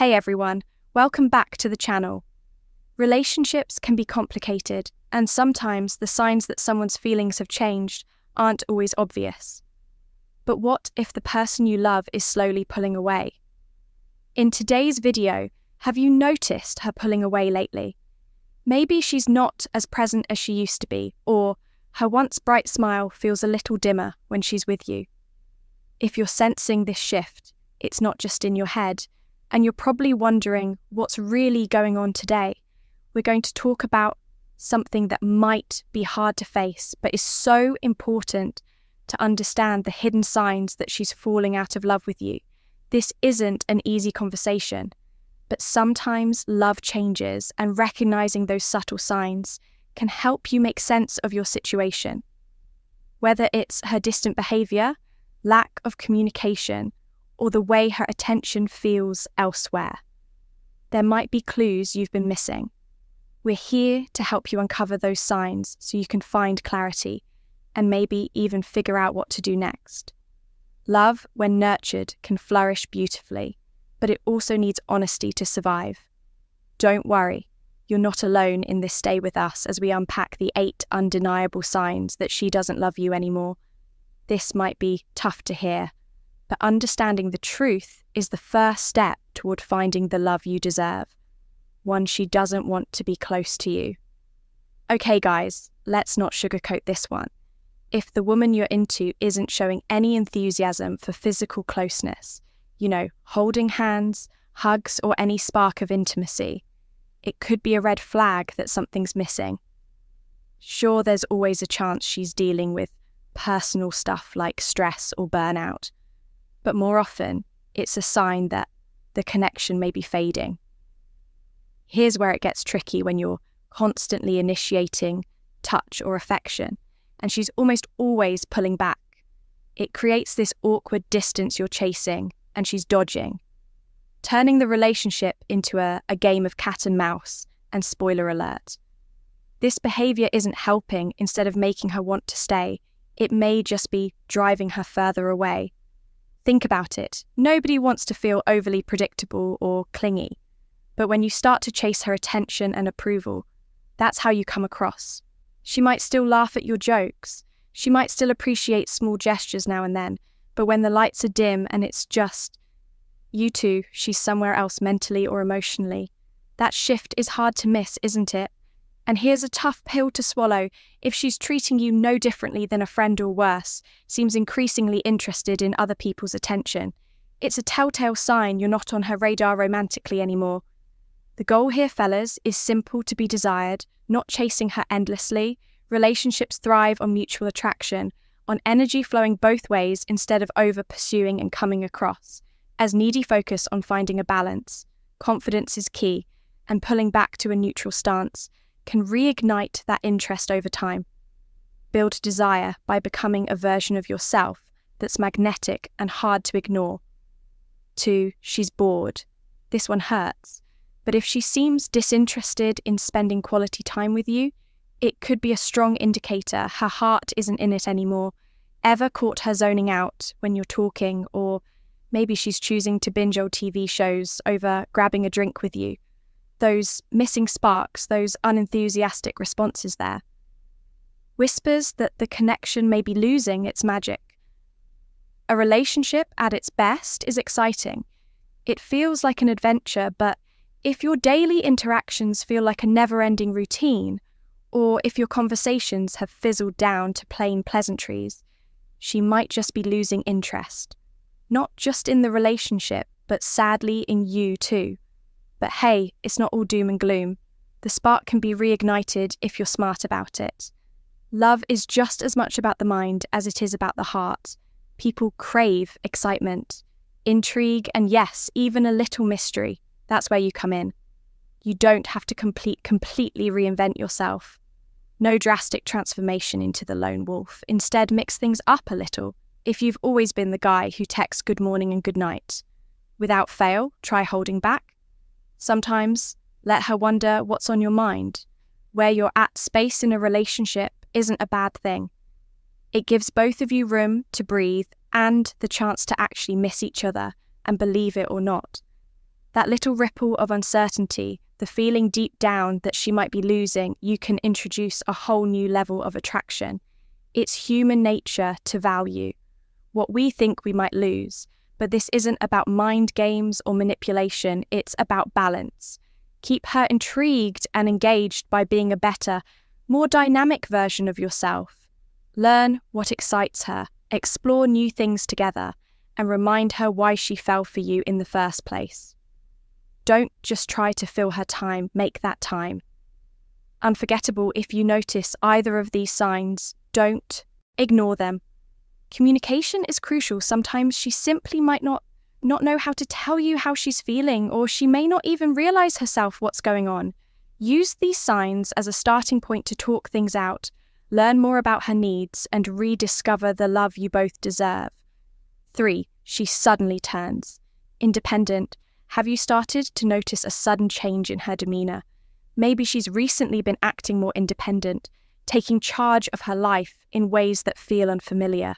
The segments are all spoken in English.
Hey everyone, welcome back to the channel. Relationships can be complicated, and sometimes the signs that someone's feelings have changed aren't always obvious. But what if the person you love is slowly pulling away? In today's video, have you noticed her pulling away lately? Maybe she's not as present as she used to be, or her once bright smile feels a little dimmer when she's with you. If you're sensing this shift, it's not just in your head, and you're probably wondering what's really going on today. We're going to talk about something that might be hard to face, but is so important to understand the hidden signs that she's falling out of love with you. This isn't an easy conversation, but sometimes love changes, and recognizing those subtle signs can help you make sense of your situation. Whether it's her distant behavior, lack of communication, or the way her attention feels elsewhere, there might be clues you've been missing. We're here to help you uncover those signs so you can find clarity and maybe even figure out what to do next. Love, when nurtured, can flourish beautifully, but it also needs honesty to survive. Don't worry, you're not alone in this. Stay with us as we unpack the 8 undeniable signs that she doesn't love you anymore. This might be tough to hear, but understanding the truth is the first step toward finding the love you deserve, one she doesn't want to be close to you. Okay guys, let's not sugarcoat this one. If the woman you're into isn't showing any enthusiasm for physical closeness, holding hands, hugs, or any spark of intimacy, it could be a red flag that something's missing. Sure, there's always a chance she's dealing with personal stuff like stress or burnout, but more often, it's a sign that the connection may be fading. Here's where it gets tricky when you're constantly initiating touch or affection, and she's almost always pulling back. It creates this awkward distance you're chasing, and she's dodging, turning the relationship into a game of cat and mouse, and spoiler alert. This behavior isn't helping. Instead of making her want to stay, it may just be driving her further away. Think about it. Nobody wants to feel overly predictable or clingy. But when you start to chase her attention and approval, that's how you come across. She might still laugh at your jokes. She might still appreciate small gestures now and then. But when the lights are dim and it's just you two, she's somewhere else mentally or emotionally. That shift is hard to miss, isn't it? And here's a tough pill to swallow. If she's treating you no differently than a friend or worse, seems increasingly interested in other people's attention, it's a telltale sign you're not on her radar romantically anymore. The goal here, fellas, is simple to be desired, not chasing her endlessly. Relationships thrive on mutual attraction, on energy flowing both ways instead of over-pursuing and coming across. As needy focus on finding a balance, confidence is key, and pulling back to a neutral stance can reignite that interest over time. Build desire by becoming a version of yourself that's magnetic and hard to ignore. 2, she's bored. This one hurts. But if she seems disinterested in spending quality time with you, it could be a strong indicator her heart isn't in it anymore. Ever caught her zoning out when you're talking, or maybe she's choosing to binge old TV shows over grabbing a drink with you? Those missing sparks, those unenthusiastic responses there. Whispers that the connection may be losing its magic. A relationship at its best is exciting. It feels like an adventure, but if your daily interactions feel like a never-ending routine, or if your conversations have fizzled down to plain pleasantries, she might just be losing interest. Not just in the relationship, but sadly in you too. But hey, it's not all doom and gloom. The spark can be reignited if you're smart about it. Love is just as much about the mind as it is about the heart. People crave excitement, intrigue, and yes, even a little mystery. That's where you come in. You don't have to completely reinvent yourself. No drastic transformation into the lone wolf. Instead, mix things up a little. If you've always been the guy who texts good morning and good night, without fail, try holding back. Sometimes, let her wonder what's on your mind. Where you're at space in a relationship isn't a bad thing. It gives both of you room to breathe and the chance to actually miss each other, and believe it or not. That little ripple of uncertainty, the feeling deep down that she might be losing, you can introduce a whole new level of attraction. It's human nature to value what we think we might lose, but this isn't about mind games or manipulation, it's about balance. Keep her intrigued and engaged by being a better, more dynamic version of yourself. Learn what excites her, explore new things together, and remind her why she fell for you in the first place. Don't just try to fill her time, make that time. Unforgettable, if you notice either of these signs, don't ignore them. Communication is crucial. Sometimes she simply might not know how to tell you how she's feeling, or she may not even realize herself what's going on. Use these signs as a starting point to talk things out, learn more about her needs, and rediscover the love you both deserve. 3. She suddenly turns. Independent. Have you started to notice a sudden change in her demeanor? Maybe she's recently been acting more independent, taking charge of her life in ways that feel unfamiliar.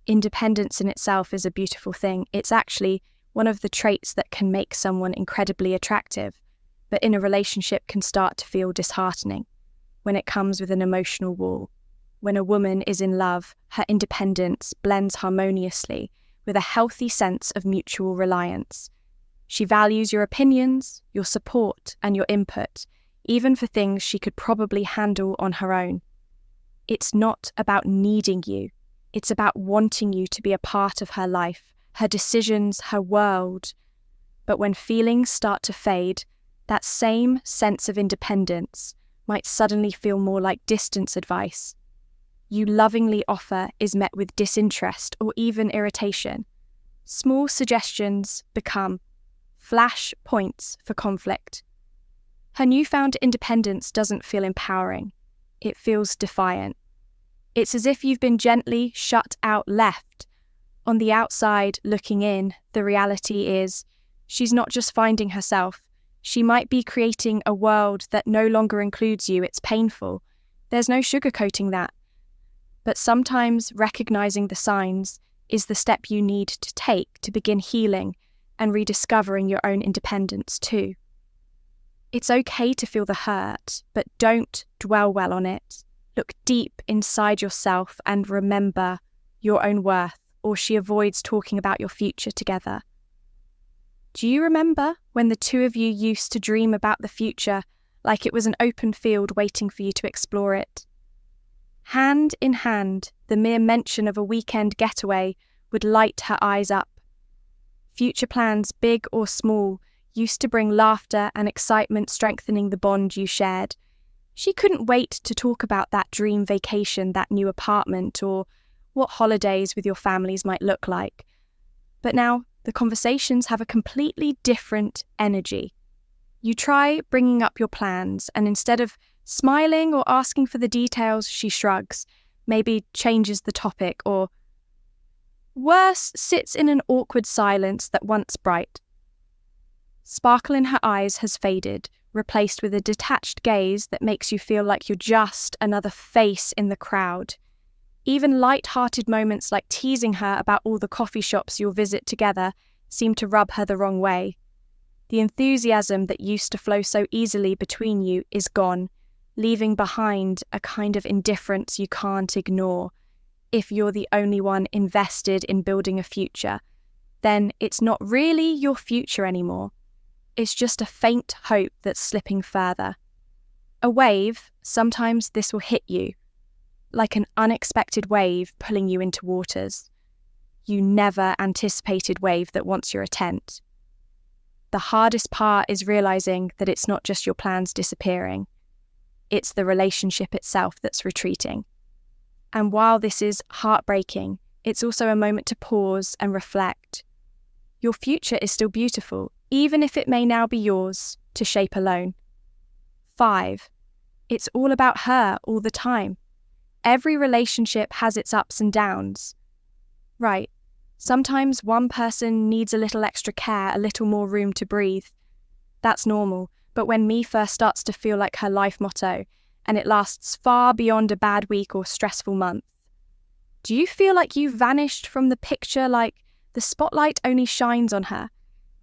Independence in itself is a beautiful thing. It's actually one of the traits that can make someone incredibly attractive, but in a relationship can start to feel disheartening when it comes with an emotional wall. When a woman is in love, her independence blends harmoniously with a healthy sense of mutual reliance. She values your opinions, your support, and your input, even for things she could probably handle on her own. It's not about needing you. It's about wanting you to be a part of her life, her decisions, her world. But when feelings start to fade, that same sense of independence might suddenly feel more like distance advice. You lovingly offer is met with disinterest or even irritation. Small suggestions become flash points for conflict. Her newfound independence doesn't feel empowering. It feels defiant. It's as if you've been gently shut out left. On the outside, looking in, the reality is she's not just finding herself. She might be creating a world that no longer includes you. It's painful. There's no sugarcoating that. But sometimes recognizing the signs is the step you need to take to begin healing and rediscovering your own independence too. It's okay to feel the hurt, but don't dwell well on it. Look deep inside yourself and remember your own worth, or she avoids talking about your future together. Do you remember when the two of you used to dream about the future like it was an open field waiting for you to explore it? Hand in hand, the mere mention of a weekend getaway would light her eyes up. Future plans, big or small, used to bring laughter and excitement, strengthening the bond you shared. She couldn't wait to talk about that dream vacation, that new apartment, or what holidays with your families might look like. But now, the conversations have a completely different energy. You try bringing up your plans, and instead of smiling or asking for the details, she shrugs, maybe changes the topic, or worse, sits in an awkward silence that once bright. Sparkle in her eyes has faded, replaced with a detached gaze that makes you feel like you're just another face in the crowd. Even light-hearted moments like teasing her about all the coffee shops you'll visit together seem to rub her the wrong way. The enthusiasm that used to flow so easily between you is gone, leaving behind a kind of indifference you can't ignore. If you're the only one invested in building a future, then it's not really your future anymore. It's just a faint hope that's slipping further. A wave, sometimes this will hit you, like an unexpected wave pulling you into waters you never anticipated wave that wants your attent. The hardest part is realizing that it's not just your plans disappearing. It's the relationship itself that's retreating. And while this is heartbreaking, it's also a moment to pause and reflect. Your future is still beautiful, even if it may now be yours to shape alone. 5. It's all about her all the time. Every relationship has its ups and downs. Right. Sometimes one person needs a little extra care, a little more room to breathe. That's normal, but when me first starts to feel like her life motto, and it lasts far beyond a bad week or stressful month, do you feel like you've vanished from the picture, like the spotlight only shines on her?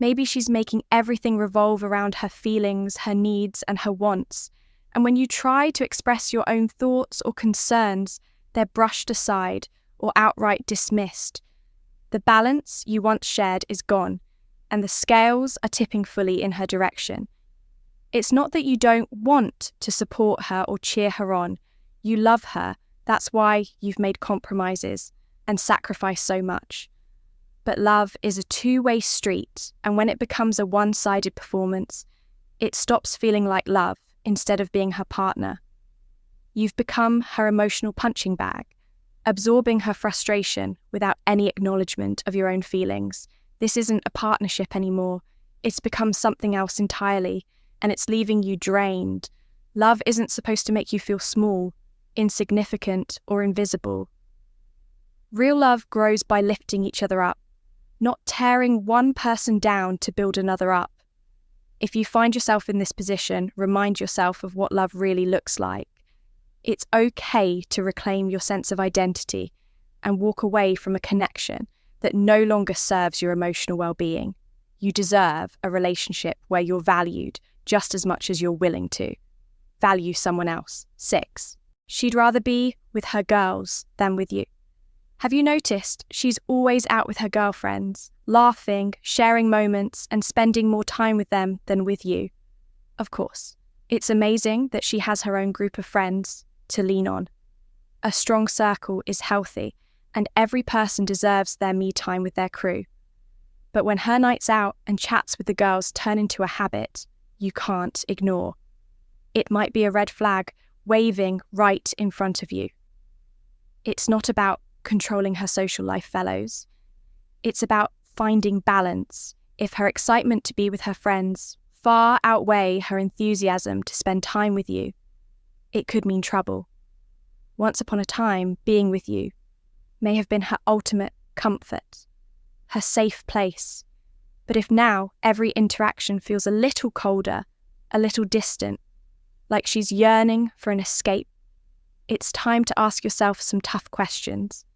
Maybe she's making everything revolve around her feelings, her needs, and her wants. And when you try to express your own thoughts or concerns, they're brushed aside or outright dismissed. The balance you once shared is gone, and the scales are tipping fully in her direction. It's not that you don't want to support her or cheer her on. You love her. That's why you've made compromises and sacrificed so much. But love is a two-way street, and when it becomes a one-sided performance, it stops feeling like love instead of being her partner. You've become her emotional punching bag, absorbing her frustration without any acknowledgement of your own feelings. This isn't a partnership anymore. It's become something else entirely, and it's leaving you drained. Love isn't supposed to make you feel small, insignificant, or invisible. Real love grows by lifting each other up, not tearing one person down to build another up. If you find yourself in this position, remind yourself of what love really looks like. It's okay to reclaim your sense of identity and walk away from a connection that no longer serves your emotional well-being. You deserve a relationship where you're valued just as much as you're willing to value someone else. 6. She'd rather be with her girls than with you. Have you noticed she's always out with her girlfriends, laughing, sharing moments, and spending more time with them than with you? Of course, it's amazing that she has her own group of friends to lean on. A strong circle is healthy, and every person deserves their me time with their crew. But when her nights out and chats with the girls turn into a habit, you can't ignore. It might be a red flag waving right in front of you. It's not about controlling her social life, fellows. It's about finding balance. If her excitement to be with her friends far outweigh her enthusiasm to spend time with you, it could mean trouble. Once upon a time, being with you may have been her ultimate comfort, her safe place. But if now every interaction feels a little colder, a little distant, like she's yearning for an escape, it's time to ask yourself some tough questions.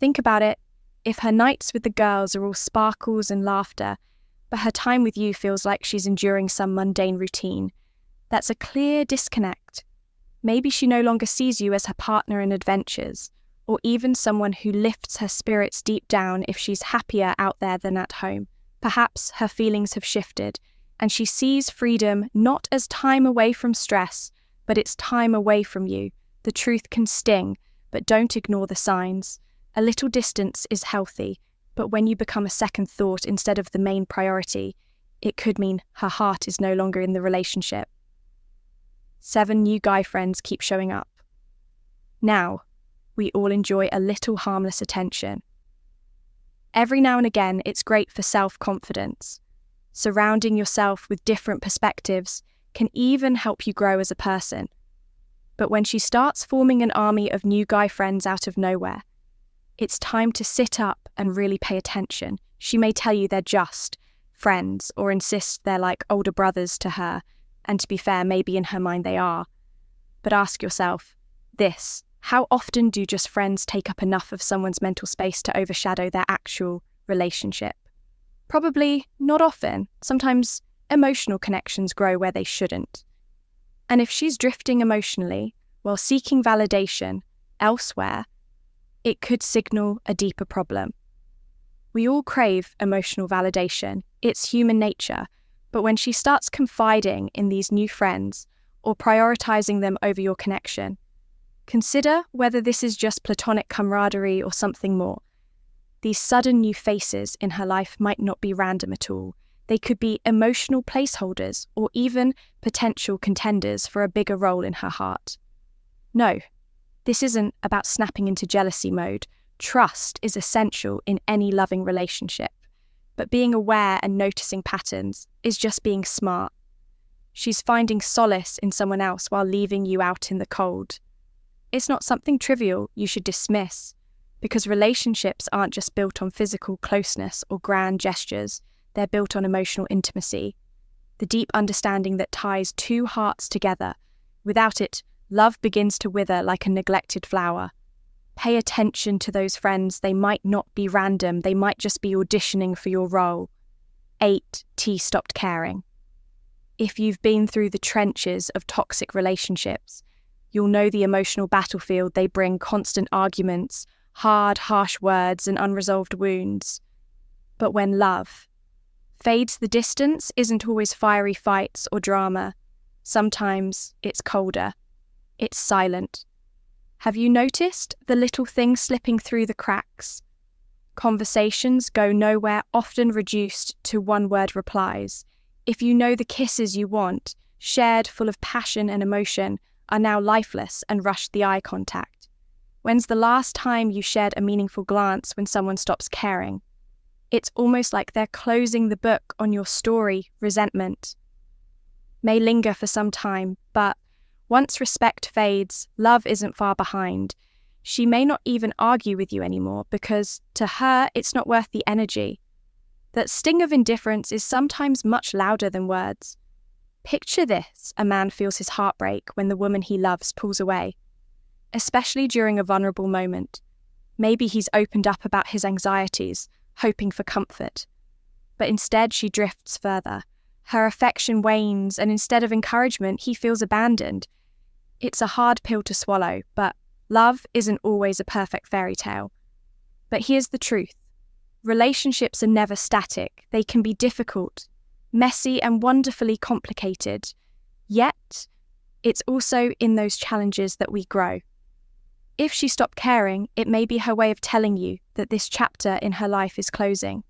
Think about it. If her nights with the girls are all sparkles and laughter, but her time with you feels like she's enduring some mundane routine, that's a clear disconnect. Maybe she no longer sees you as her partner in adventures, or even someone who lifts her spirits deep down if she's happier out there than at home. Perhaps her feelings have shifted, and she sees freedom not as time away from stress, but it's time away from you. The truth can sting, but don't ignore the signs. A little distance is healthy, but when you become a second thought instead of the main priority, it could mean her heart is no longer in the relationship. 7 new guy friends keep showing up. Now, we all enjoy a little harmless attention. Every now and again, it's great for self-confidence. Surrounding yourself with different perspectives can even help you grow as a person. But when she starts forming an army of new guy friends out of nowhere, it's time to sit up and really pay attention. She may tell you they're just friends or insist they're like older brothers to her, and to be fair, maybe in her mind they are. But ask yourself this: how often do just friends take up enough of someone's mental space to overshadow their actual relationship? Probably not often. Sometimes emotional connections grow where they shouldn't. And if she's drifting emotionally while seeking validation elsewhere, it could signal a deeper problem. We all crave emotional validation. It's human nature. But when she starts confiding in these new friends or prioritizing them over your connection, consider whether this is just platonic camaraderie or something more. These sudden new faces in her life might not be random at all. They could be emotional placeholders or even potential contenders for a bigger role in her heart. No, this isn't about snapping into jealousy mode. Trust is essential in any loving relationship. But being aware and noticing patterns is just being smart. She's finding solace in someone else while leaving you out in the cold. It's not something trivial you should dismiss, because relationships aren't just built on physical closeness or grand gestures. They're built on emotional intimacy, the deep understanding that ties two hearts together. Without it, love begins to wither like a neglected flower. Pay attention to those friends. They might not be random. They might just be auditioning for your role. 8. T stopped caring. If you've been through the trenches of toxic relationships, you'll know the emotional battlefield they bring: constant arguments, hard, harsh words, and unresolved wounds. But when love fades, the distance isn't always fiery fights or drama. Sometimes it's colder. It's silent. Have you noticed the little things slipping through the cracks? Conversations go nowhere, often reduced to one-word replies. If you know the kisses you want, shared full of passion and emotion, are now lifeless and rush the eye contact. When's the last time you shared a meaningful glance when someone stops caring? It's almost like they're closing the book on your story. Resentment may linger for some time, but once respect fades, love isn't far behind. She may not even argue with you anymore because, to her, it's not worth the energy. That sting of indifference is sometimes much louder than words. Picture this: a man feels his heart break when the woman he loves pulls away, especially during a vulnerable moment. Maybe he's opened up about his anxieties, hoping for comfort. But instead, she drifts further. Her affection wanes, and instead of encouragement, he feels abandoned. It's a hard pill to swallow, but love isn't always a perfect fairy tale. But here's the truth. Relationships are never static. They can be difficult, messy, and wonderfully complicated. Yet, it's also in those challenges that we grow. If she stopped caring, it may be her way of telling you that this chapter in her life is closing.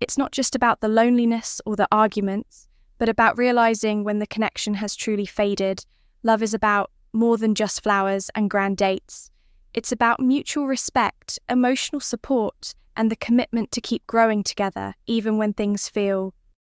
It's not just about the loneliness or the arguments, but about realizing when the connection has truly faded. Love is about more than just flowers and grand dates. It's about mutual respect, emotional support, and the commitment to keep growing together, even when things feel